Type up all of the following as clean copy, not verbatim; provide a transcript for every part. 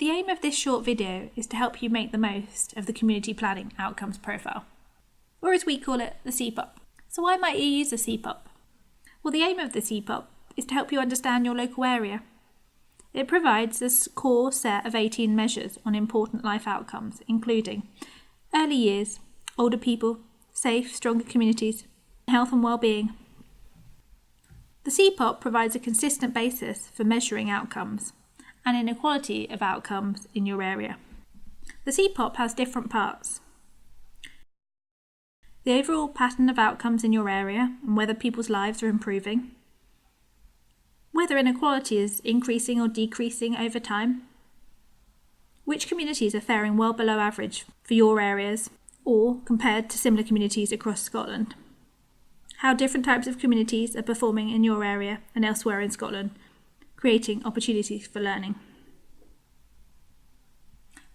The aim of this short video is to help you make the most of the Community Planning Outcomes Profile, or as we call it, the CPOP. So why might you use a CPOP? Well, the aim of the CPOP is to help you understand your local area. It provides a core set of 18 measures on important life outcomes, including early years, older people, safe, stronger communities, health and well-being. The CPOP provides a consistent basis for measuring outcomes and inequality of outcomes in your area. The CPOP has different parts: the overall pattern of outcomes in your area and whether people's lives are improving, whether inequality is increasing or decreasing over time, which communities are faring well below average for your areas or compared to similar communities across Scotland, how different types of communities are performing in your area and elsewhere in Scotland, creating opportunities for learning.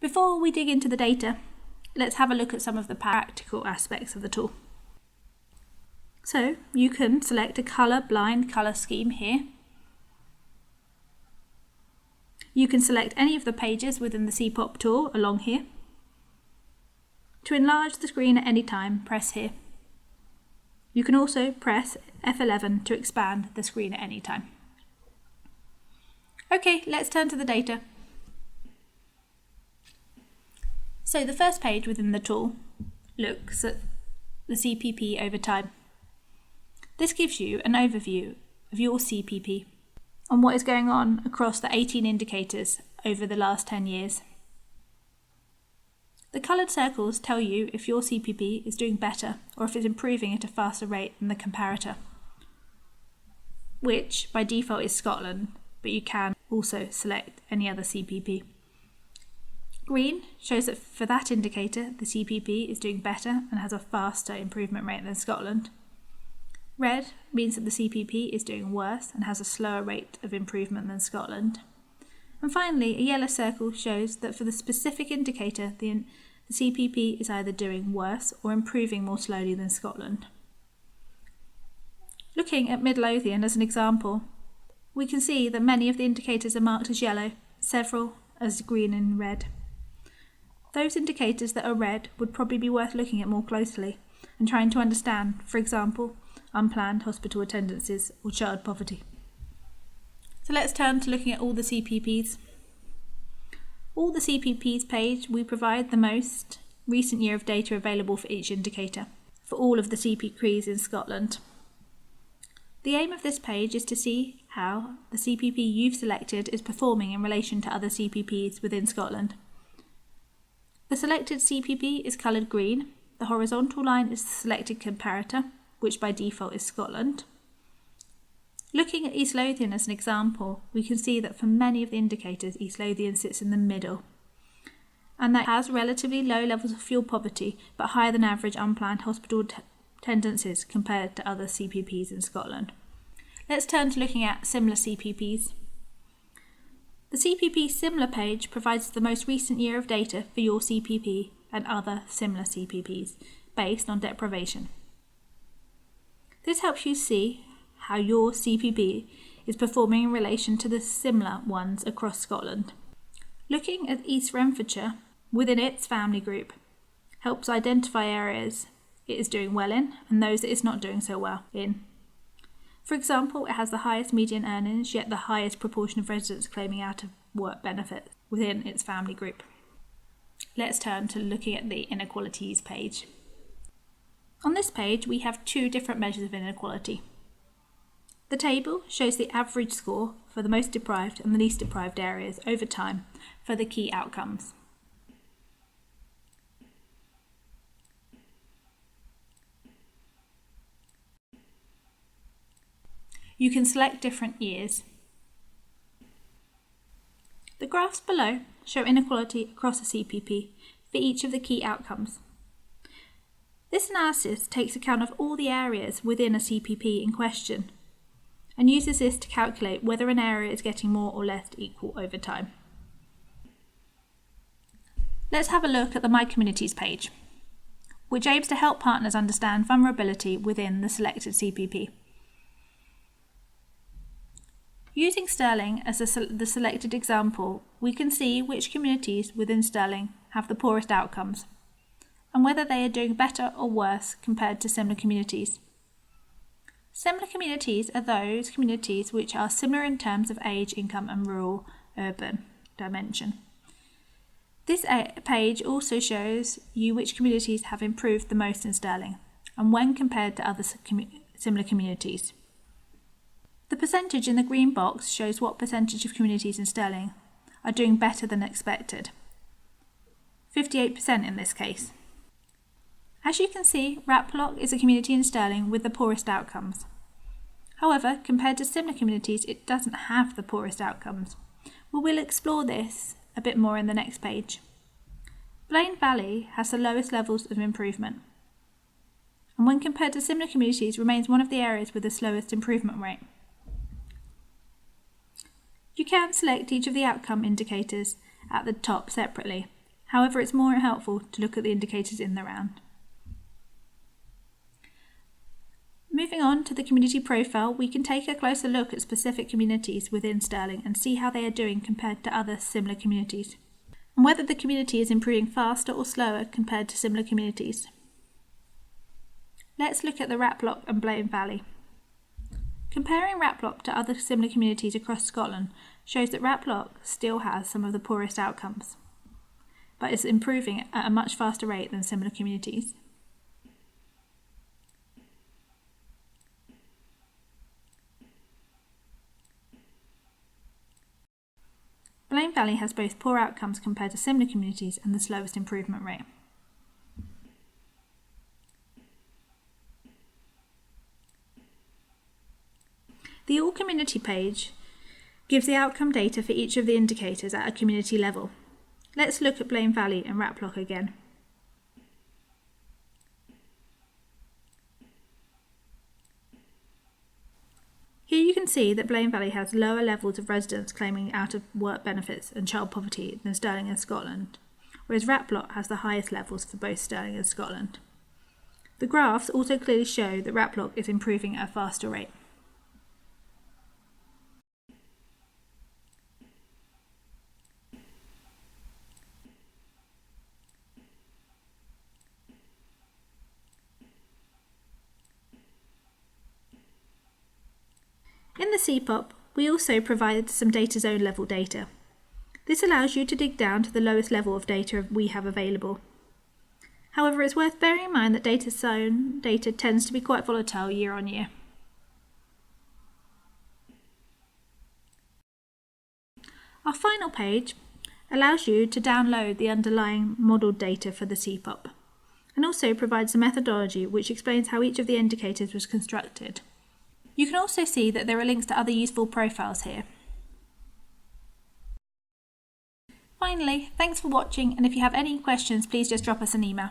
Before we dig into the data, let's have a look at some of the practical aspects of the tool. So you can select a colour-blind colour scheme here. You can select any of the pages within the CPOP tool along here. To enlarge the screen at any time, press here. You can also press F11 to expand the screen at any time. Okay, let's turn to the data. So the first page within the tool looks at the CPP over time. This gives you an overview of your CPP and what is going on across the 18 indicators over the last 10 years. The coloured circles tell you if your CPP is doing better or if it's improving at a faster rate than the comparator, which by default is Scotland, but you can also select any other CPP. Green shows that for that indicator, the CPP is doing better and has a faster improvement rate than Scotland. Red means that the CPP is doing worse and has a slower rate of improvement than Scotland. And finally, a yellow circle shows that for the specific indicator, the CPP is either doing worse or improving more slowly than Scotland. Looking at Midlothian as an example, we can see that many of the indicators are marked as yellow, several as green and red. Those indicators that are red would probably be worth looking at more closely and trying to understand, for example, unplanned hospital attendances or child poverty. So let's turn to looking at all the CPPs. All the CPPs page, we provide the most recent year of data available for each indicator, for all of the CPPs in Scotland. The aim of this page is to see how the CPP you've selected is performing in relation to other CPPs within Scotland. The selected CPP is coloured green. The horizontal line is the selected comparator, which by default is Scotland. Looking at East Lothian as an example, we can see that for many of the indicators, East Lothian sits in the middle, and that has relatively low levels of fuel poverty, but higher than average unplanned hospital attendances compared to other CPPs in Scotland. Let's turn to looking at similar CPPs. The CPP Similar page provides the most recent year of data for your CPP and other similar CPPs based on deprivation. This helps you see how your CPP is performing in relation to the similar ones across Scotland. Looking at East Renfrewshire within its family group helps identify areas it is doing well in and those it is not doing so well in. For example, it has the highest median earnings, yet the highest proportion of residents claiming out of work benefits within its family group. Let's turn to looking at the inequalities page. On this page, we have two different measures of inequality. The table shows the average score for the most deprived and the least deprived areas over time for the key outcomes. You can select different years. The graphs below show inequality across a CPP for each of the key outcomes. This analysis takes account of all the areas within a CPP in question and uses this to calculate whether an area is getting more or less equal over time. Let's have a look at the My Communities page, which aims to help partners understand vulnerability within the selected CPP. Using Stirling as the selected example, we can see which communities within Stirling have the poorest outcomes, and whether they are doing better or worse compared to similar communities. Similar communities are those communities which are similar in terms of age, income and rural-urban dimension. This page also shows you which communities have improved the most in Stirling, and when compared to other similar communities. The percentage in the green box shows what percentage of communities in Stirling are doing better than expected. 58% in this case. As you can see, Raploch is a community in Stirling with the poorest outcomes. However, compared to similar communities, it doesn't have the poorest outcomes. We will explore this a bit more in the next page. Blaine Valley has the lowest levels of improvement, and when compared to similar communities, remains one of the areas with the slowest improvement rate. You can select each of the outcome indicators at the top separately. However, it's more helpful to look at the indicators in the round. Moving on to the community profile, we can take a closer look at specific communities within Stirling and see how they are doing compared to other similar communities, and whether the community is improving faster or slower compared to similar communities. Let's look at the Raploch and Blaine Valley. Comparing Raploch to other similar communities across Scotland shows that Raploch still has some of the poorest outcomes, but is improving at a much faster rate than similar communities. Blaine Valley has both poor outcomes compared to similar communities and the slowest improvement rate. The All Community page gives the outcome data for each of the indicators at a community level. Let's look at Blaine Valley and Raploch again. Here you can see that Blaine Valley has lower levels of residents claiming out-of-work benefits and child poverty than Stirling and Scotland, whereas Raploch has the highest levels for both Stirling and Scotland. The graphs also clearly show that Raploch is improving at a faster rate. In the CPOP, we also provide some data zone level data. This allows you to dig down to the lowest level of data we have available. However, it's worth bearing in mind that data zone data tends to be quite volatile year on year. Our final page allows you to download the underlying modelled data for the CPOP, and also provides a methodology which explains how each of the indicators was constructed. You can also see that there are links to other useful profiles here. Finally, thanks for watching, and if you have any questions, please just drop us an email.